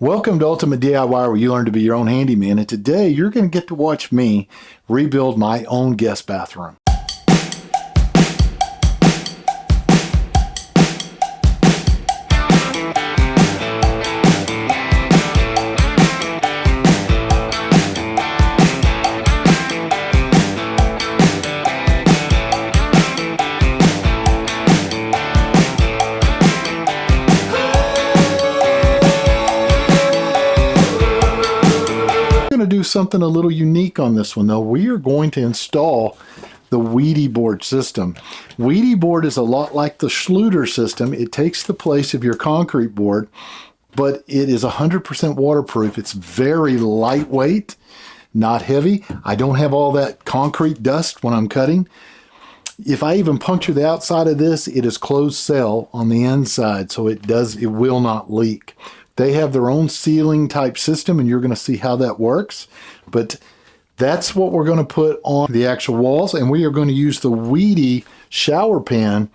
Welcome to Ultimate DIY, where you learn to be your own handyman. And today you're going to get to watch me rebuild my own guest bathroom. Going to do something a little unique on this one, though. We are going to install the Wedi board system. Wedi board is a lot like the Schluter system. It takes the place of your concrete board, but it is 100% waterproof. It's very lightweight, not heavy. I don't have all that concrete dust when I'm cutting. If I even puncture the outside of this, it is closed cell on the inside, so it will not leak. They have their own sealing type system, and you're going to see how that works. But that's what we're going to put on the actual walls, and we are going to use the Wedi shower pan.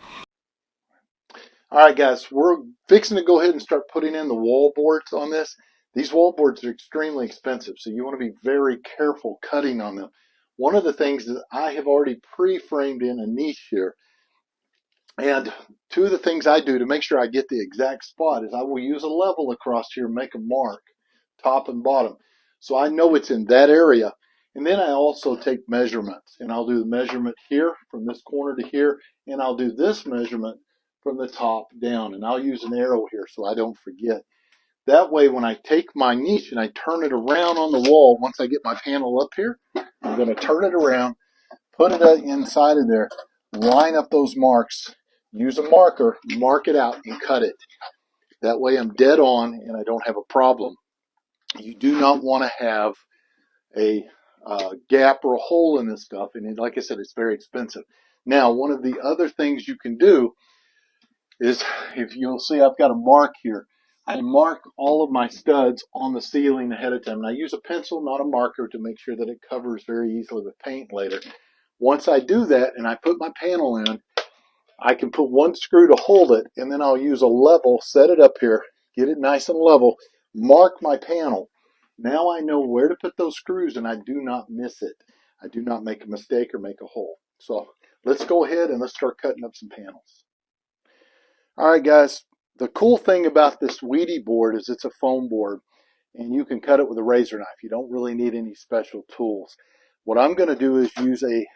All right, guys, we're fixing to go ahead and start putting in the wall boards on this. These wall boards are extremely expensive, so you want to be very careful cutting on them. One of the things that I have already pre-framed in a niche here, and two of the things I do to make sure I get the exact spot is I will use a level across here and make a mark, top and bottom. So I know it's in that area. And then I also take measurements, and I'll do the measurement here from this corner to here, and I'll do this measurement from the top down. And I'll use an arrow here so I don't forget. That way, when I take my niche and I turn it around on the wall, once I get my panel up here, I'm going to turn it around, put it inside of there, line up those marks, use a marker, mark it out, and cut it. That way I'm dead on and I don't have a problem. You do not want to have a gap or a hole in this stuff, and like I said, it's very expensive. Now, one of the other things you can do is, if you'll see, I've got a mark here. I mark all of my studs on the ceiling ahead of time, and I use a pencil, not a marker, to make sure that it covers very easily with paint later. Once I do that and I put my panel in, I can put one screw to hold it, and then I'll use a level, set it up here, get it nice and level, mark my panel. Now I know where to put those screws, and I do not miss it. I do not make a mistake or make a hole. So let's go ahead and let's start cutting up some panels. All right, guys, the cool thing about this Wedi board is it's a foam board, and you can cut it with a razor knife. You don't really need any special tools. What I'm going to do is use a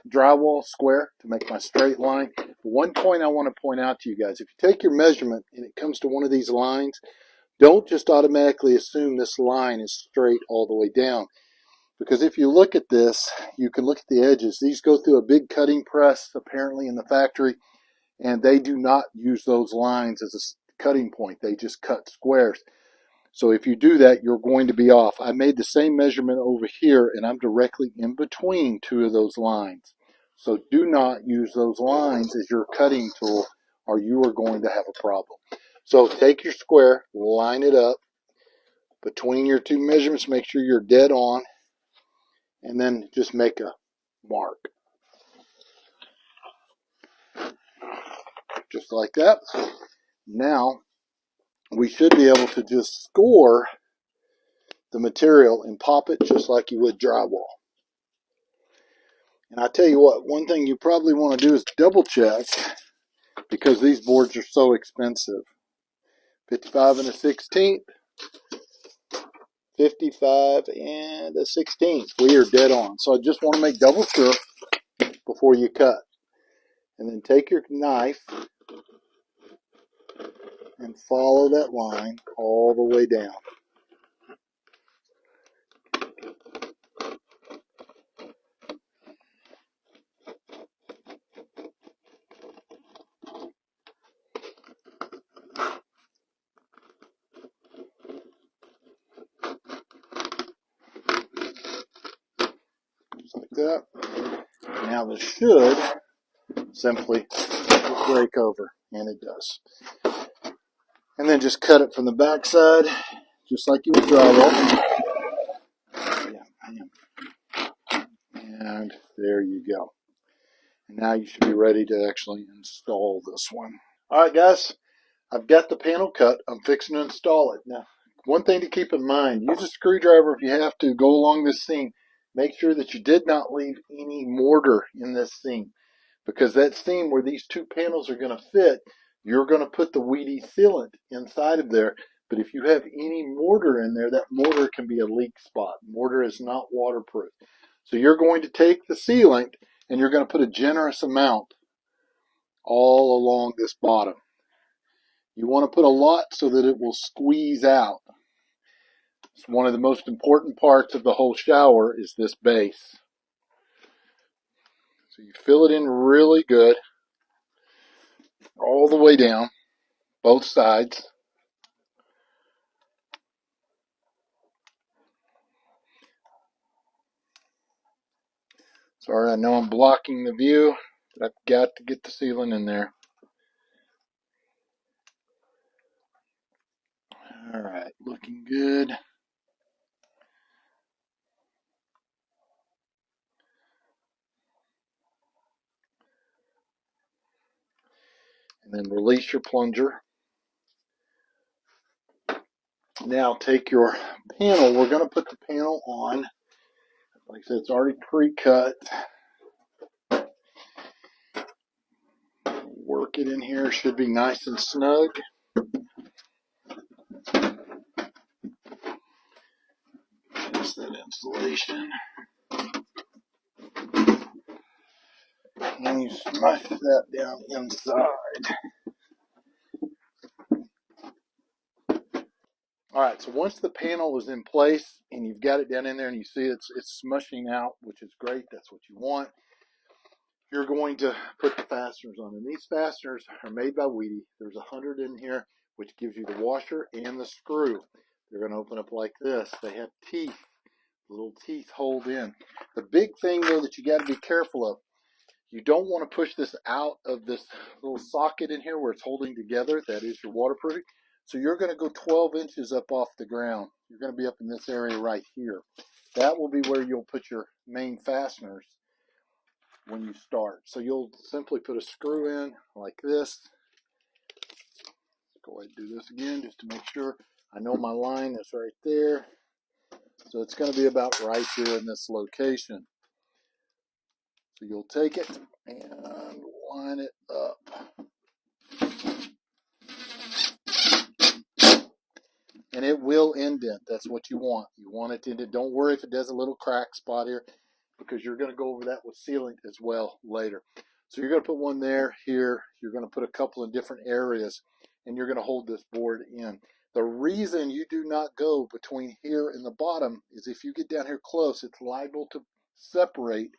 drywall square to make my straight line. One point I want to point out to you guys: if you take your measurement and it comes to one of these lines, don't just automatically assume this line is straight all the way down, because if you look at this, you can look at the edges. These go through a big cutting press apparently in the factory, and they do not use those lines as a cutting point. They just cut squares. So if you do that, you're going to be off. I made the same measurement over here, and I'm directly in between two of those lines. So do not use those lines as your cutting tool, or you are going to have a problem. So take your square, line it up between your two measurements, make sure you're dead on, and then just make a mark. Just like that. Now, we should be able to just score the material and pop it just like you would drywall. And I tell you what, one thing you probably want to do is double check, because these boards are so expensive. 55 and a 16th, 55 and a 16th. We are dead on. So I just want to make double sure before you cut. And then take your knife and follow that line all the way down. Just like that. Now this should simply break over, and it does. And then just cut it from the back side, just like you would drywall. And there you go. And now you should be ready to actually install this one. All right, guys, I've got the panel cut. I'm fixing to install it. Now, one thing to keep in mind, use a screwdriver if you have to. Go along this seam. Make sure that you did not leave any mortar in this seam, because that seam where these two panels are going to fit, you're going to put the Wedi sealant inside of there. But if you have any mortar in there, that mortar can be a leak spot. Mortar is not waterproof. So you're going to take the sealant and you're going to put a generous amount all along this bottom. You want to put a lot so that it will squeeze out. It's one of the most important parts of the whole shower is this base. So you fill it in really good all the way down, both sides. Sorry, I know I'm blocking the view, but I've got to get the sealant in there. All right, looking good. And then release your plunger. Now take your panel. We're going to put the panel on. Like I said, it's already pre-cut. Work it in here. Should be nice and snug. Just that insulation. And you smush that down inside. Alright, so once the panel is in place and you've got it down in there and you see it's smushing out, which is great, that's what you want, you're going to put the fasteners on. And these fasteners are made by Wedi. There's 100 in here, which gives you the washer and the screw. They're going to open up like this. They have teeth, little teeth hold in. The big thing though that you got to be careful of, you don't want to push this out of this little socket in here where it's holding together. That is your waterproofing. So you're going to go 12 inches up off the ground. You're going to be up in this area right here. That will be where you'll put your main fasteners when you start. So you'll simply put a screw in like this. Go ahead and do this again just to make sure. I know my line is right there. So it's going to be about right here in this location. So you'll take it and line it up. And it will indent. That's what you want. You want it to indent. Don't worry if it does a little crack spot here, because you're going to go over that with sealant as well later. So you're going to put one there, here. You're going to put a couple in different areas, and you're going to hold this board in. The reason you do not go between here and the bottom is if you get down here close, it's liable to separate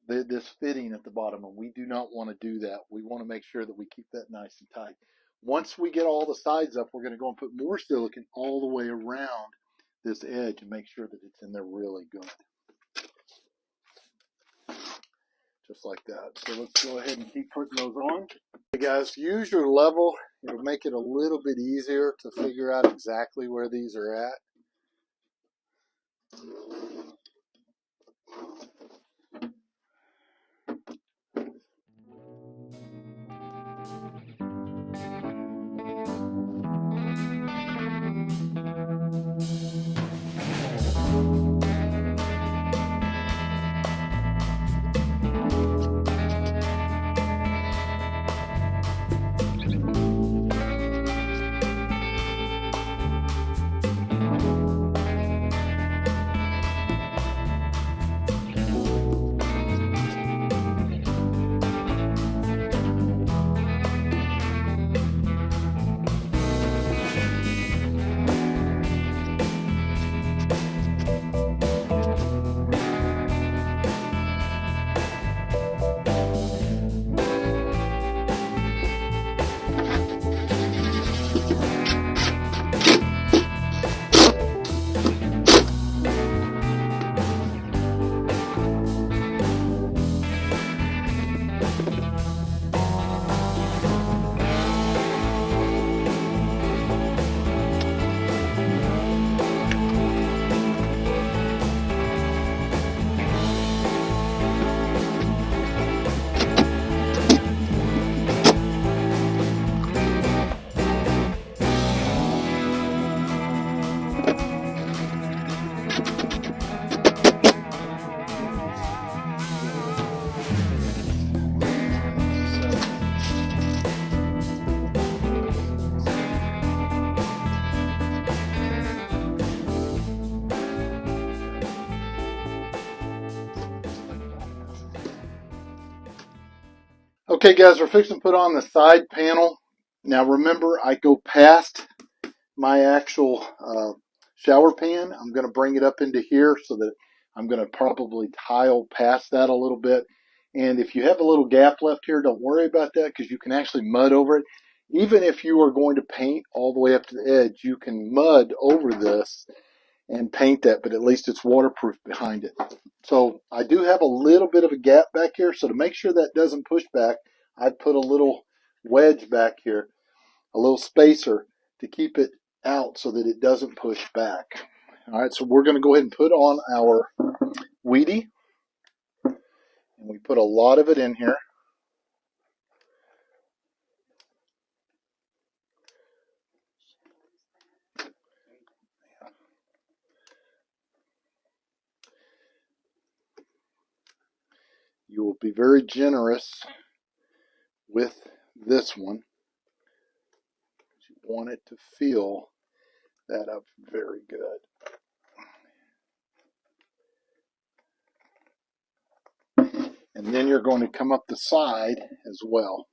this fitting at the bottom, and we do not want to do that. We want to make sure that we keep that nice and tight. Once we get all the sides up, we're going to go and put more silicone all the way around this edge and make sure that it's in there really good. Just like that. So let's go ahead and keep putting those on. Okay guys, use your level. It'll make it a little bit easier to figure out exactly where these are at. Okay guys, we're fixing to put on the side panel. Now remember, I go past my actual shower pan. I'm going to bring it up into here so that I'm going to probably tile past that a little bit. And if you have a little gap left here, don't worry about that because you can actually mud over it. Even if you are going to paint all the way up to the edge, you can mud over this and paint that, but at least it's waterproof behind it. So I do have a little bit of a gap back here, so to make sure that doesn't push back, I put a little wedge back here, a little spacer to keep it out so that it doesn't push back. All right, so we're going to go ahead and put on our Wedi, and we put a lot of it in here. You will be very generous with this one. You want it to feel that up very good. And then you're going to come up the side as well.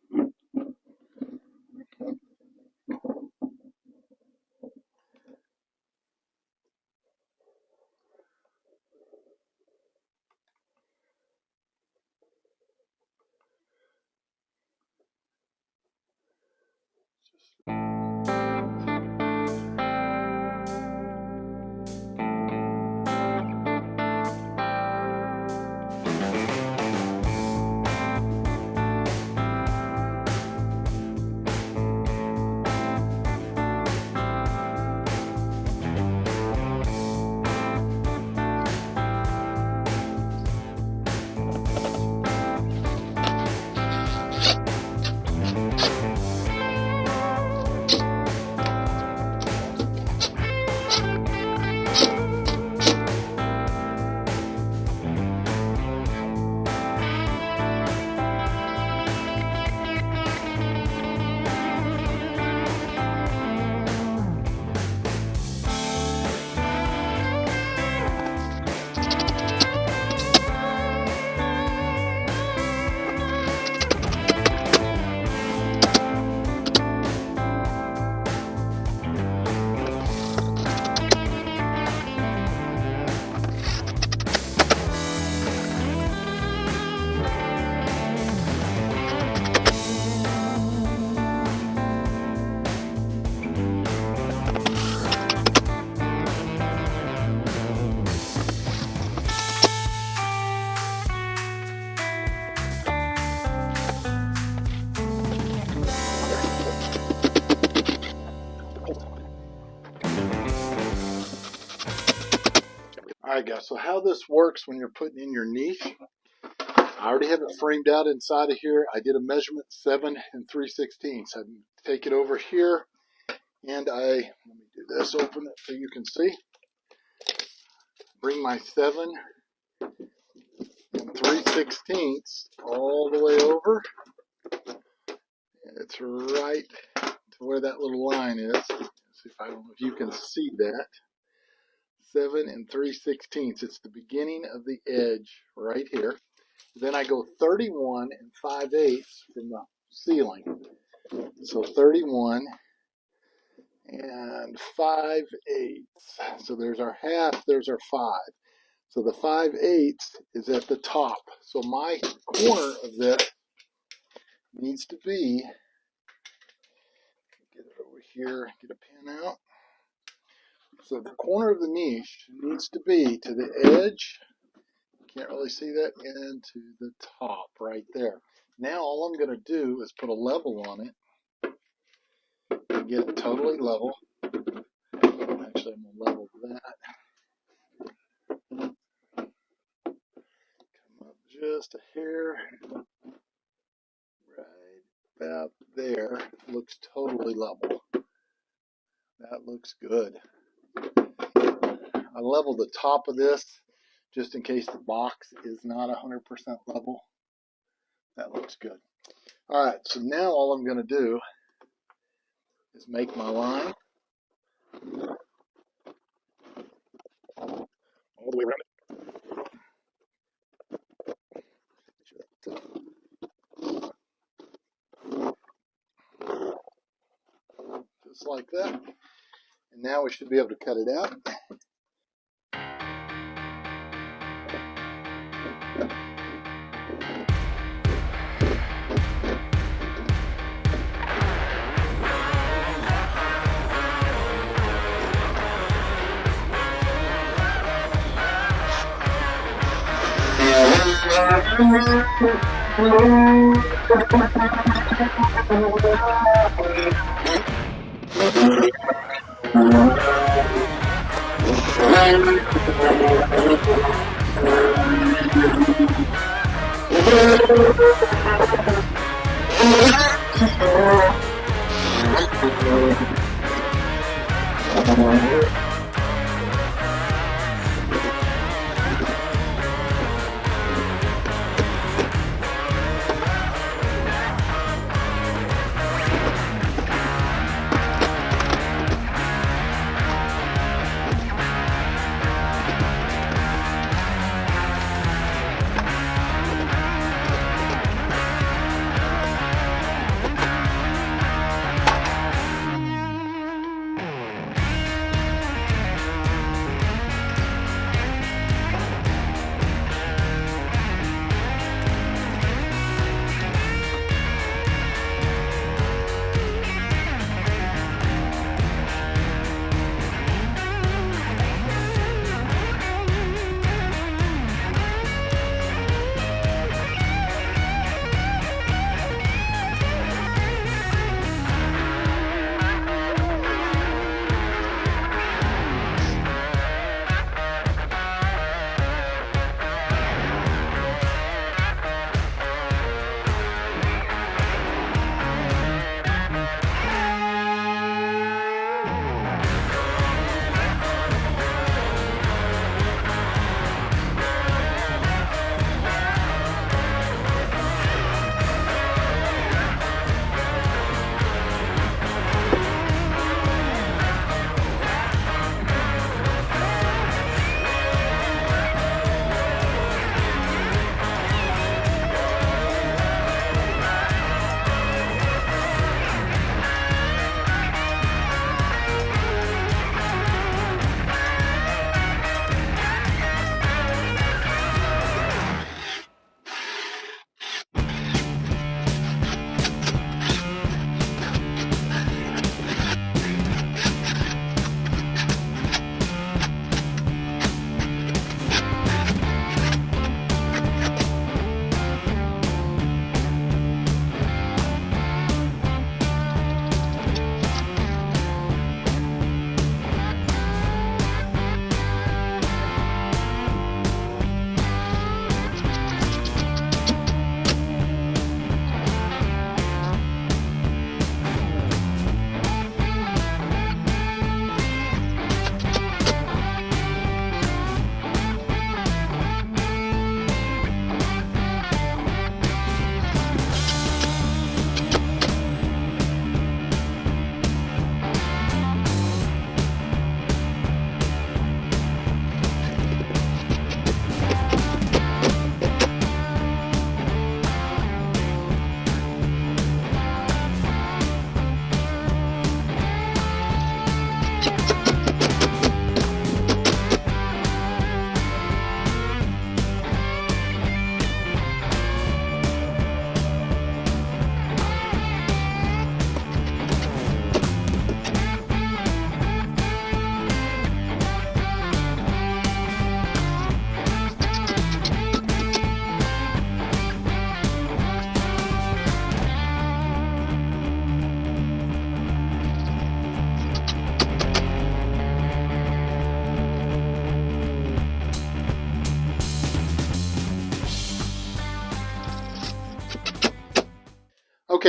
Alright guys, so how this works when you're putting in your niche, I already have it framed out inside of here. I did a measurement 7 3/16. I take it over here and let me do this, open it so you can see. Bring my 7 3/16 all the way over. It's right to where that little line is. See if I don't know if you can see that. 7 3/16. It's the beginning of the edge right here. Then I go 31 5/8 from the ceiling. So 31 5/8. So there's our half, there's our 5. So the 5/8 is at the top. So my corner of this needs to be, get it over here, get a pen out. So the corner of the niche needs to be to the edge. Can't really see that, into the top right there. Now all I'm going to do is put a level on it and get it totally level. Actually, I'm going to level that. Come up just a hair. Right about there. Looks totally level. That looks good. I level the top of this just in case the box is not 100% level. That looks good. Alright, so now all I'm going to do is make my line all the way around it. like that. And now we should be able to cut it out.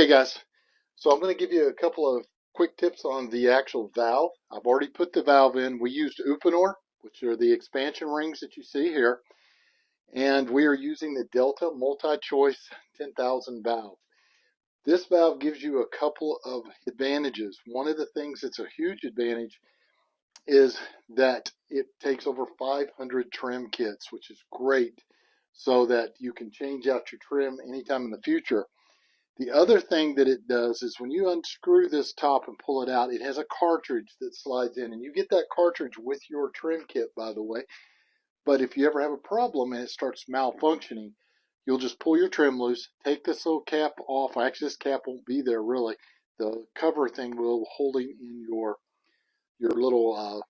Okay guys, so I'm going to give you a couple of quick tips on the actual valve. I've already put the valve in. We used Homeowner, which are the expansion rings that you see here, and we are using the Delta multi-choice 10,000 valve. This valve gives you a couple of advantages. One of the things that's a huge advantage is that it takes over 500 trim kits, which is great, so that you can change out your trim anytime in the future. The other thing that it does is when you unscrew this top and pull it out, it has a cartridge that slides in, and you get that cartridge with your trim kit, by the way. But if you ever have a problem and it starts malfunctioning, you'll just pull your trim loose, take this little cap off. Actually, this cap won't be there really. The cover thing will holding in your little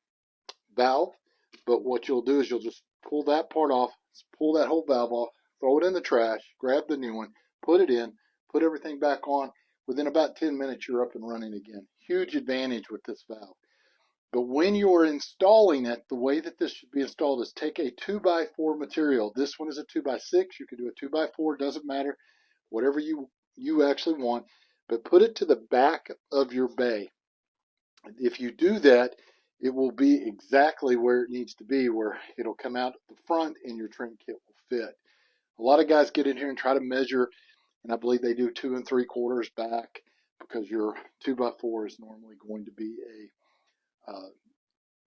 valve. But what you'll do is you'll just pull that part off, pull that whole valve off, throw it in the trash, grab the new one, put it in, put everything back on. Within about 10 minutes, you're up and running again. Huge advantage with this valve. But when you're installing it, the way that this should be installed is take a 2x4 material. This one is a 2x6. You can do a 2x4, doesn't matter, whatever you actually want. But put it to the back of your bay. If you do that, it will be exactly where it needs to be, where it'll come out at the front and your trim kit will fit. A lot of guys get in here and try to measure, and I believe they do 2 3/4 back, because your 2x4 is normally going to be a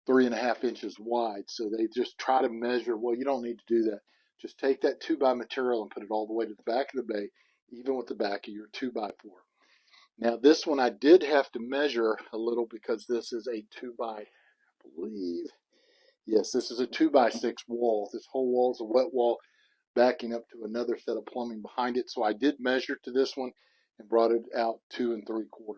3.5 inches wide. So they just try to measure. Well, you don't need to do that. Just take that 2x material and put it all the way to the back of the bay, even with the back of your 2x4. Now this one I did have to measure a little, because this is a 2x, I believe, yes, this is a 2x6 wall. This whole wall is a wet wall backing up to another set of plumbing behind it. So I did measure to this one and brought it out 2 3/4.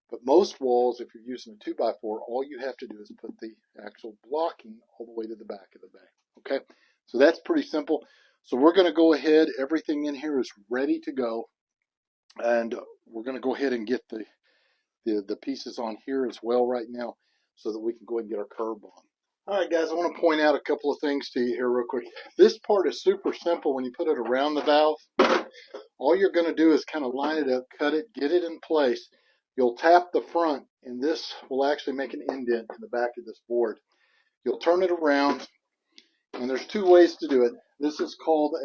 But most walls, if you're using a 2x4, all you have to do is put the actual blocking all the way to the back of the bay. Okay, so that's pretty simple. So we're going to go ahead. Everything in here is ready to go. And we're going to go ahead and get the pieces on here as well right now, so that we can go ahead and get our curb on. All right, guys, I want to point out a couple of things to you here real quick. This part is super simple when you put it around the valve. All you're going to do is kind of line it up, cut it, get it in place. You'll tap the front, and this will actually make an indent in the back of this board. You'll turn it around, and there's 2 ways to do it. This is called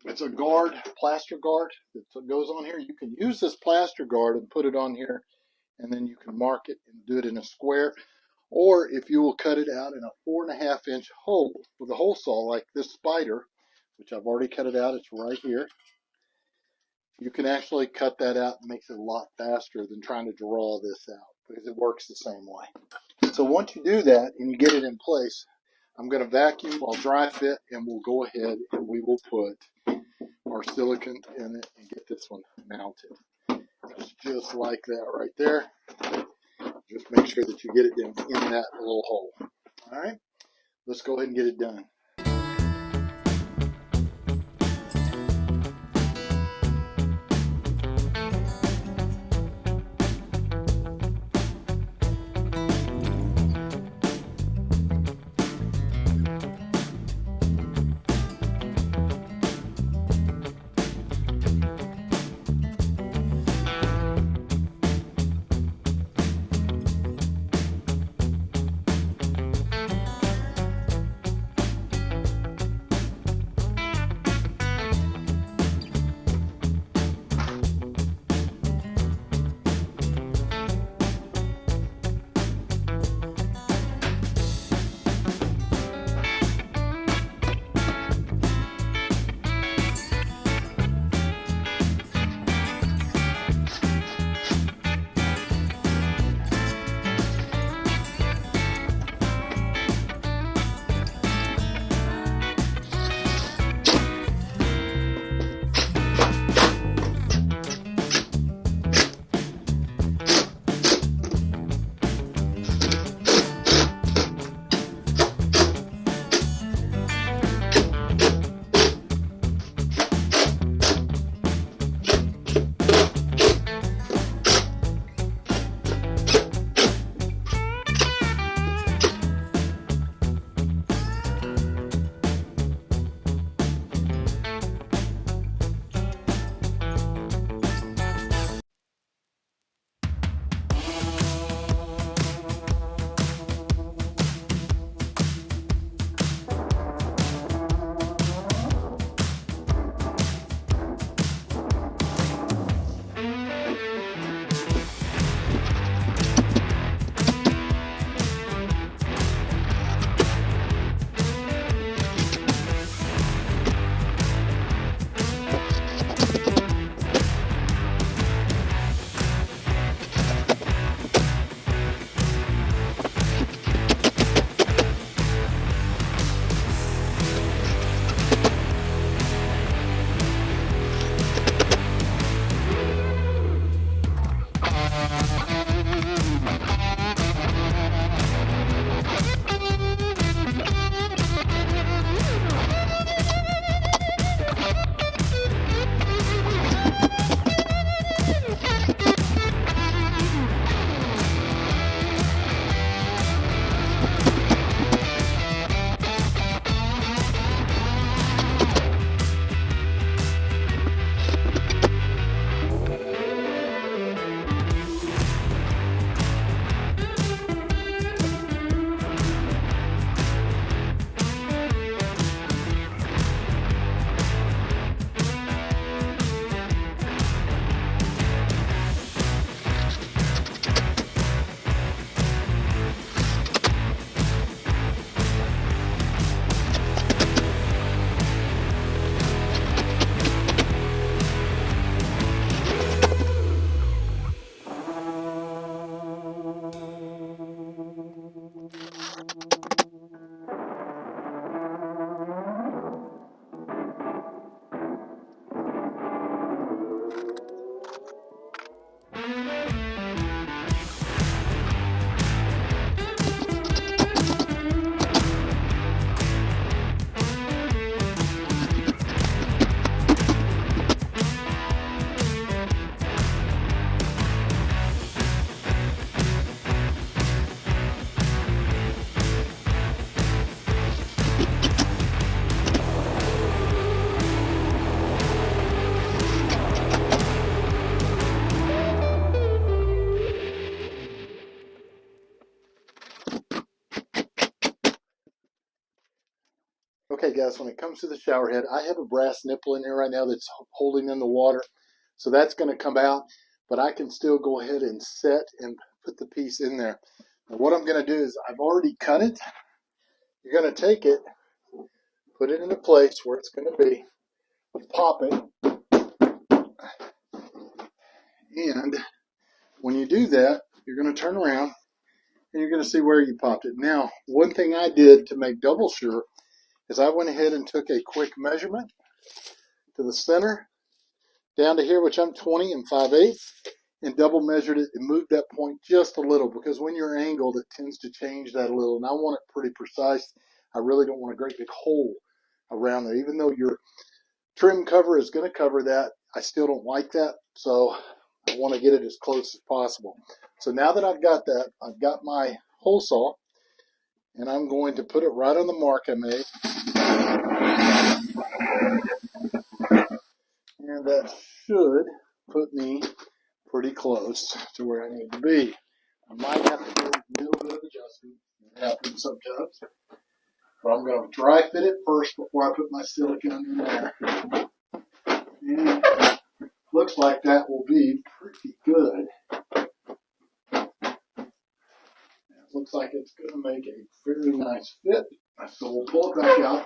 it's a guard, plaster guard that goes on here. You can use this plaster guard and put it on here, and then you can mark it and do it in a square. Or if you will cut it out in a 4.5 inch hole with a hole saw like this spider, which I've already cut it out, it's right here. You can actually cut that out. It makes it a lot faster than trying to draw this out, because it works the same way. So once you do that and you get it in place, I'm going to vacuum while dry fit, and we'll go ahead and we will put our silicone in it and get this one mounted. It's just like that right there. Just make sure that you get it in that little hole. All right, let's go ahead and get it done. Okay guys, when it comes to the shower head, I have a brass nipple in here right now that's holding in the water. So that's going to come out, but I can still go ahead and set and put the piece in there. Now what I'm going to do is I've already cut it. You're going to take it, put it in a place where it's going to be, pop it, and when you do that, you're going to turn around and you're going to see where you popped it. Now, one thing I did to make double sure is I went ahead and took a quick measurement to the center, down to here, which I'm 20 and 5/8, and double measured it and moved that point just a little, because when you're angled, it tends to change that a little, and I want it pretty precise. I really don't want a great big hole around there. Even though your trim cover is going to cover that, I still don't like that, so I want to get it as close as possible. So now that I've got that, I've got my hole saw, and I'm going to put it right on the mark I made. And that should put me pretty close to where I need to be. I might have to do a little bit of adjustment. It happens sometimes. But I'm going to dry fit it first before I put my silicone in there. And looks like that will be pretty good. It looks like it's going to make a very nice fit. So we'll pull it back out.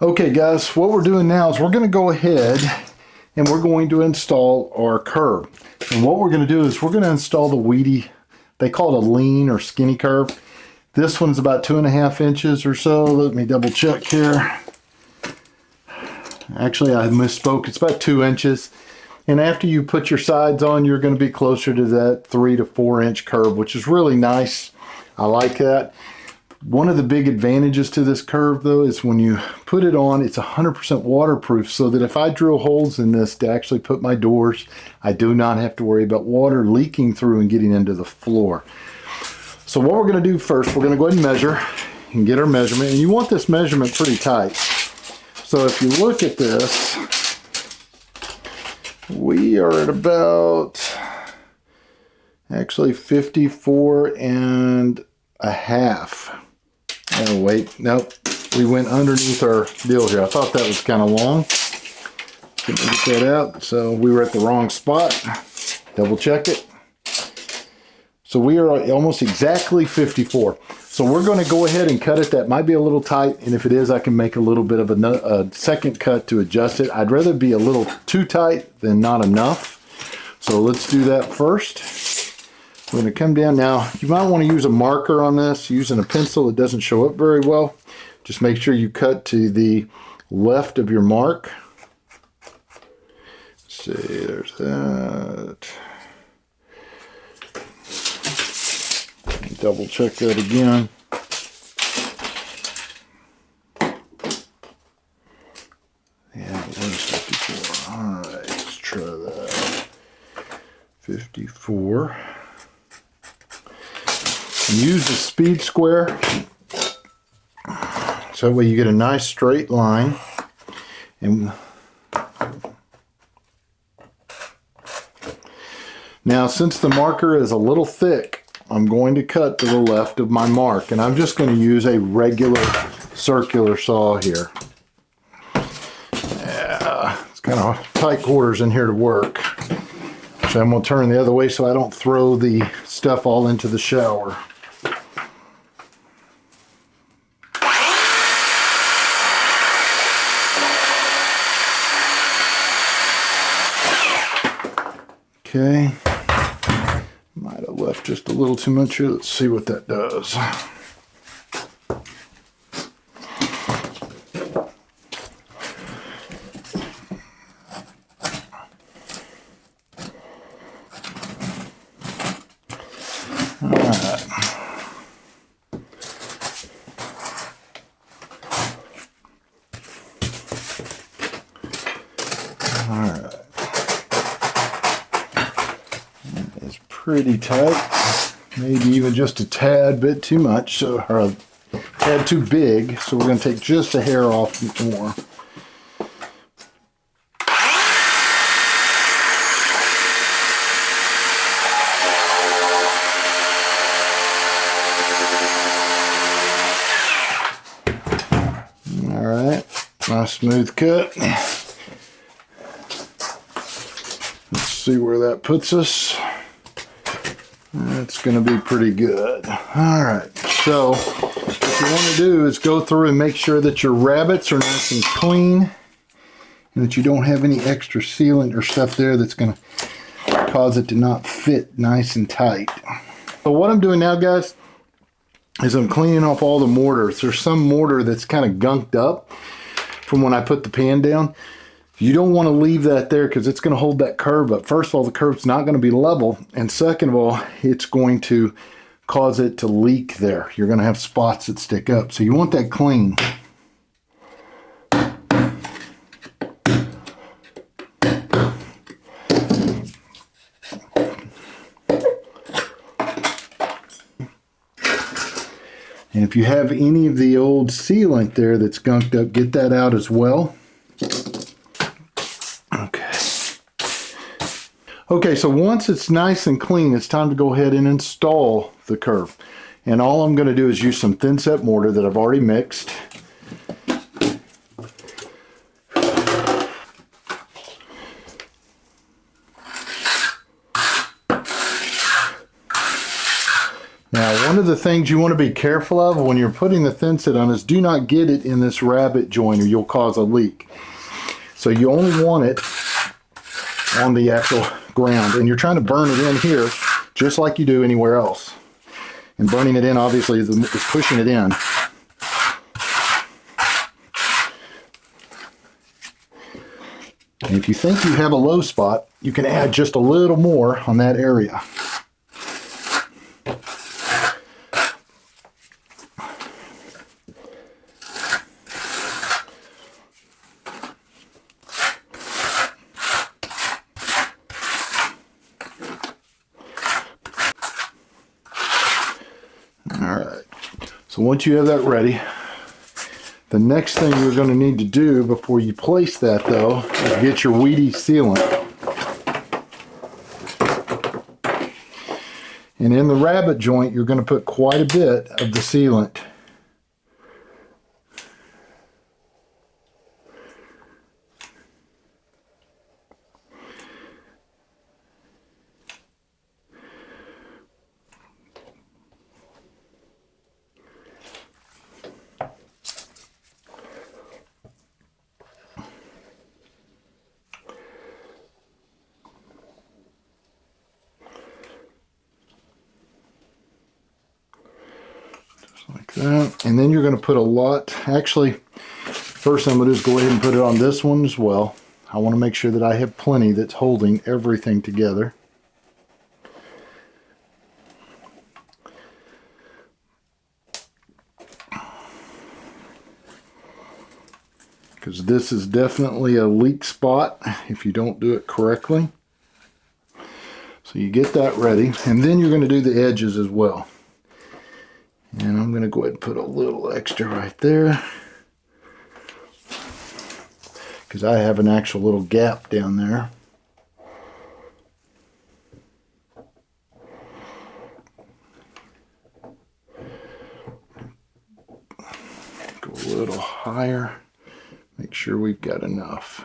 Okay guys, what we're doing now is we're going to go ahead and we're going to install our curb. And what we're going to do is we're going to install the Wedi, they call it a lean or skinny curb. This one's about 2.5 inches or so. Let me double check here. Actually, I misspoke. It's about 2 inches. And after you put your sides on, you're going to be closer to that 3 to 4 inch curb, which is really nice. I like that. One of the big advantages to this curve though is when you put it on, it's 100% waterproof, so that if I drill holes in this to actually put my doors, I do not have to worry about water leaking through and getting into the floor. So what we're going to do first, we're going to go ahead and measure and get our measurement. And you want this measurement pretty tight. So if you look at this, we are at about actually 54.5. Oh wait, nope. We went underneath our deal here. I thought that was kind of long. Couldn't get that out, so we were at the wrong spot. Double check it. So we are almost exactly 54. So we're going to go ahead and cut it. That might be a little tight, and if it is, I can make a little bit of a second cut to adjust it. I'd rather be a little too tight than not enough. So let's do that first. We're going to come down now. You might want to use a marker on this. Using a pencil, it doesn't show up very well. Just make sure you cut to the left of your mark. Let's see, there's that. Double check that again. Yeah, it was 54. All right, let's try that. 54. Use the speed square so that way you get a nice straight line. And now, since the marker is a little thick, I'm going to cut to the left of my mark, and I'm just going to use a regular circular saw here. Yeah, it's kind of tight quarters in here to work. So I'm going to turn the other way so I don't throw the stuff all into the shower. Okay. Might have left just a little too much here. Let's see what that does. Alright. That is pretty tight. Maybe even just a tad bit too much, so, or a tad too big. So we're going to take just a hair off more. Alright, nice smooth cut. Let's see where that puts us. That's going to be pretty good. Alright, so what you want to do is go through and make sure that your rabbets are nice and clean and that you don't have any extra sealant or stuff there that's going to cause it to not fit nice and tight. So what I'm doing now, guys, is I'm cleaning off all the mortar. There's some mortar that's kind of gunked up from when I put the pan down. You don't want to leave that there because it's going to hold that curve up. First of all, the curve's not going to be level, and second of all, it's going to cause it to leak there. You're going to have spots that stick up, so you want that clean. And if you have any of the old sealant there that's gunked up, get that out as well. Okay, so once it's nice and clean, it's time to go ahead and install the curve. And all I'm going to do is use some thin set mortar that I've already mixed. Now, one of the things you want to be careful of when you're putting the thin set on is do not get it in this rabbet joint or you'll cause a leak. So you only want it on the actual ground, and you're trying to burn it in here just like you do anywhere else. And burning it in obviously is pushing it in. And if you think you have a low spot, you can add just a little more on that area. Alright, so once you have that ready, the next thing you're going to need to do before you place that, though, is get your Wedi sealant. And in the rabbet joint, you're going to put quite a bit of the sealant. Like that. And then you're going to put a lot. Actually, first I'm going to just go ahead and put it on this one as well. I want to make sure that I have plenty that's holding everything together. Because this is definitely a leak spot if you don't do it correctly. So you get that ready, and then you're going to do the edges as well. And I'm going to go ahead and put a little extra right there, because I have an actual little gap down there. Go a little higher. Make sure we've got enough.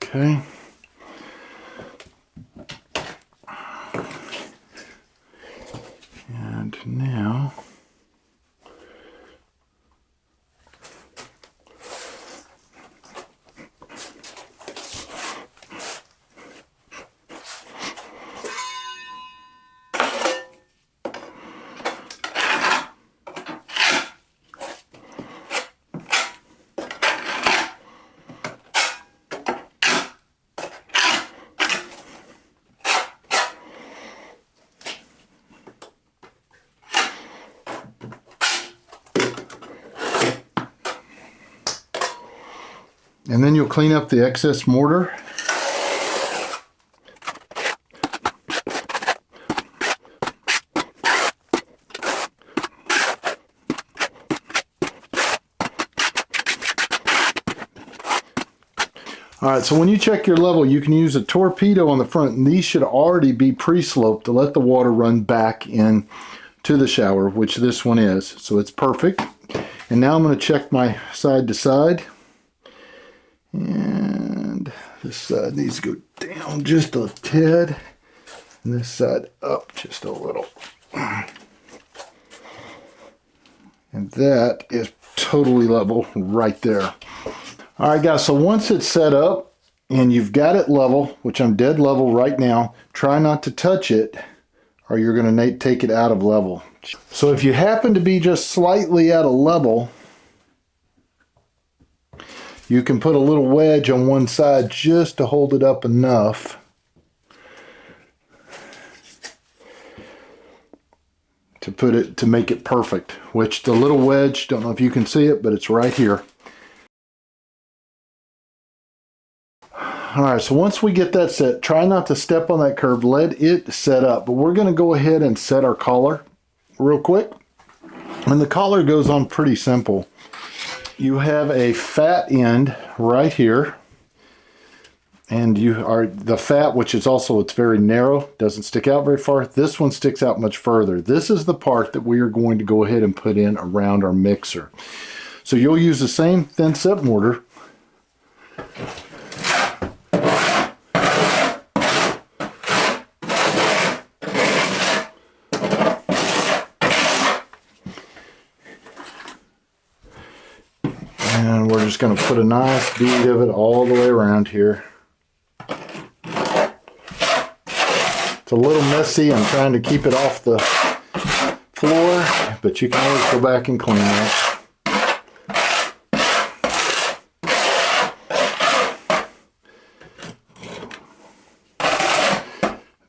Okay. And now And then you'll clean up the excess mortar. Alright, so when you check your level, you can use a torpedo on the front, and these should already be pre-sloped to let the water run back in to the shower, which this one is. So it's perfect. And now I'm going to check my side to side. And this side needs to go down just a tad, and this side up just a little. And that is totally level right there. Alright guys, so once it's set up and you've got it level, which I'm dead level right now, try not to touch it or you're going to take it out of level. So if you happen to be just slightly out of level, you can put a little wedge on one side just to hold it up enough to make it perfect, which the little wedge, don't know if you can see it, but it's right here. Alright, so once we get that set, try not to step on that curve, let it set up. But we're going to go ahead and set our collar real quick. And the collar goes on pretty simple. You have a fat end right here. And the fat, which is also, it's very narrow, doesn't stick out very far. This one sticks out much further. This is the part that we are going to go ahead and put in around our mixer. So you'll use the same thin set mortar. And we're just going to put a nice bead of it all the way around here. It's a little messy. I'm trying to keep it off the floor, but you can always go back and clean that.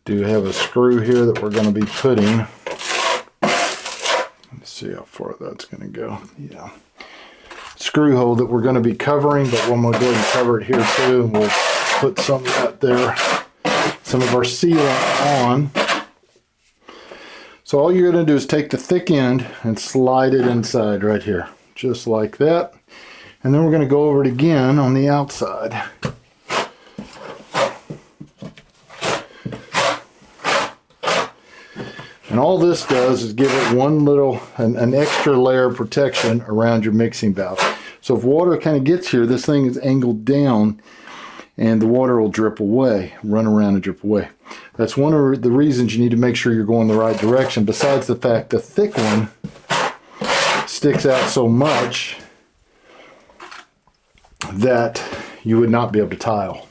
Do have a screw here that we're going to be putting. Let's see how far that's going to go. Yeah. Screw hole that we're going to be covering, but I'm going to go ahead and cover it here too. We'll put some of that there, some of our sealant on. So all you're going to do is take the thick end and slide it inside right here, just like that. And then we're going to go over it again on the outside. And all this does is give it one little, an extra layer of protection around your mixing valve. So if water kind of gets here, this thing is angled down and the water will drip away, run around and drip away. That's one of the reasons you need to make sure you're going the right direction, besides the fact the thick one sticks out so much that you would not be able to tile.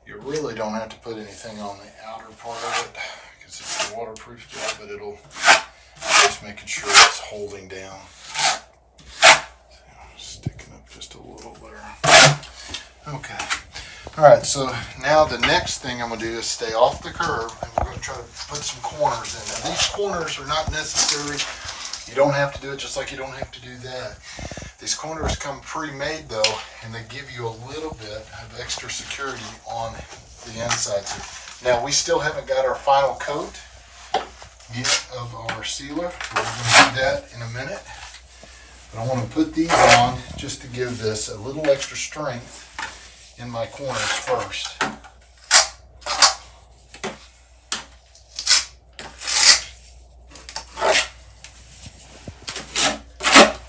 You really don't have to put anything on the outer part of it because it's a waterproof job, but it'll just making sure it's holding down. Sticking up just a little there. Okay. Alright, so now the next thing I'm going to do is stay off the curb, and we're going to try to put some corners in. Now these corners are not necessary. You don't have to do it just like you don't have to do that. These corners come pre-made though, and they give you a little bit of extra security on the insides. Now we still haven't got our final coat yet of our sealer. We're going to do that in a minute. But I want to put these on just to give this a little extra strength in my corners first.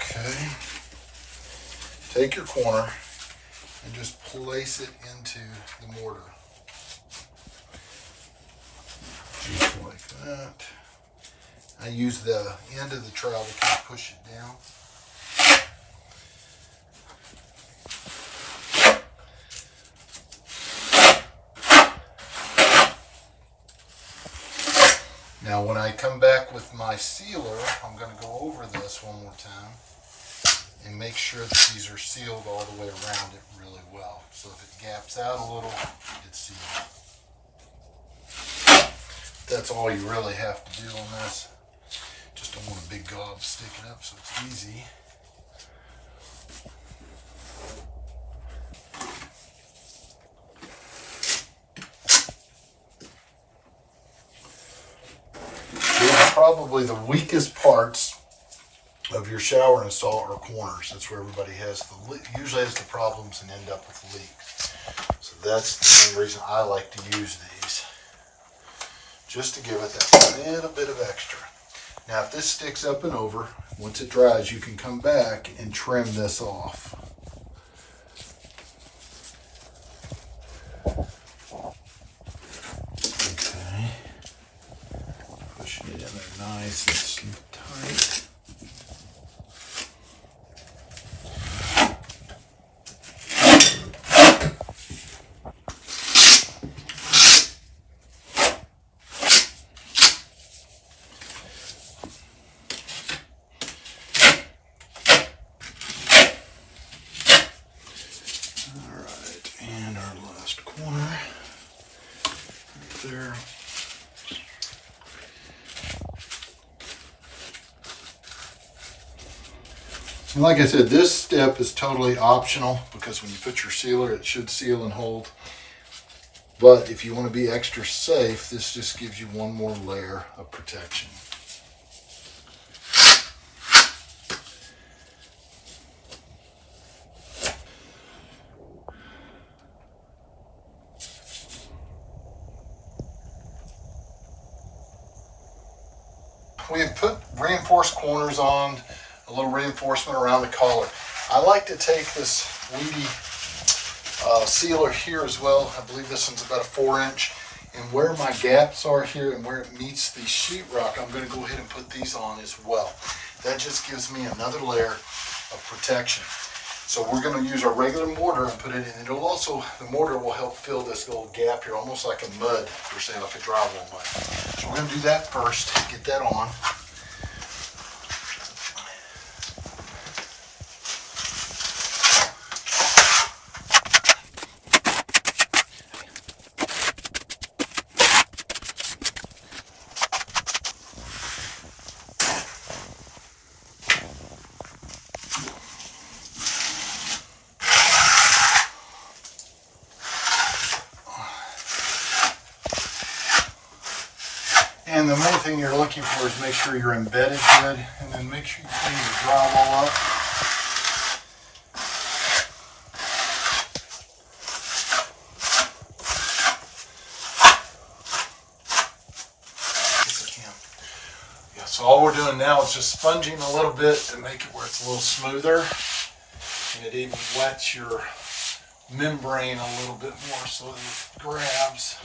Okay. Take your corner and just place it into the mortar. Just like that. I use the end of the trowel to kind of push it down. Now when I come back with my sealer, I'm going to go over this one more time and make sure that these are sealed all the way around it really well. So if it gaps out a little, it's sealed. that's all you really have to do on this. Just don't want a big gob sticking up, so it's easy. Probably the weakest parts of your shower install are corners. That's where everybody usually has the problems and end up with leaks. So that's the main reason I like to use these, just to give it that little bit of extra. Now if this sticks up and over, once it dries, you can come back and trim this off. Pushing it in there nice and tight. All right, and our last corner right there. And like I said, this step is totally optional because when you put your sealer, it should seal and hold. But if you want to be extra safe, this just gives you one more layer of protection. We have put reinforced corners on, a little reinforcement around the collar. I like to take this Wedi sealer here as well. I believe this one's about a 4-inch. And where my gaps are here and where it meets the sheetrock, I'm going to go ahead and put these on as well. That just gives me another layer of protection. So we're going to use our regular mortar and put it in. It'll also, the mortar will help fill this little gap here, almost like a mud, per se, like a drywall mud. So we're going to do that first, get that on. And the main thing you're looking for is make sure you're embedded good, and then make sure you clean your drywall up. Yeah, so all we're doing now is just sponging a little bit to make it where it's a little smoother, and it even wets your membrane a little bit more so that it grabs.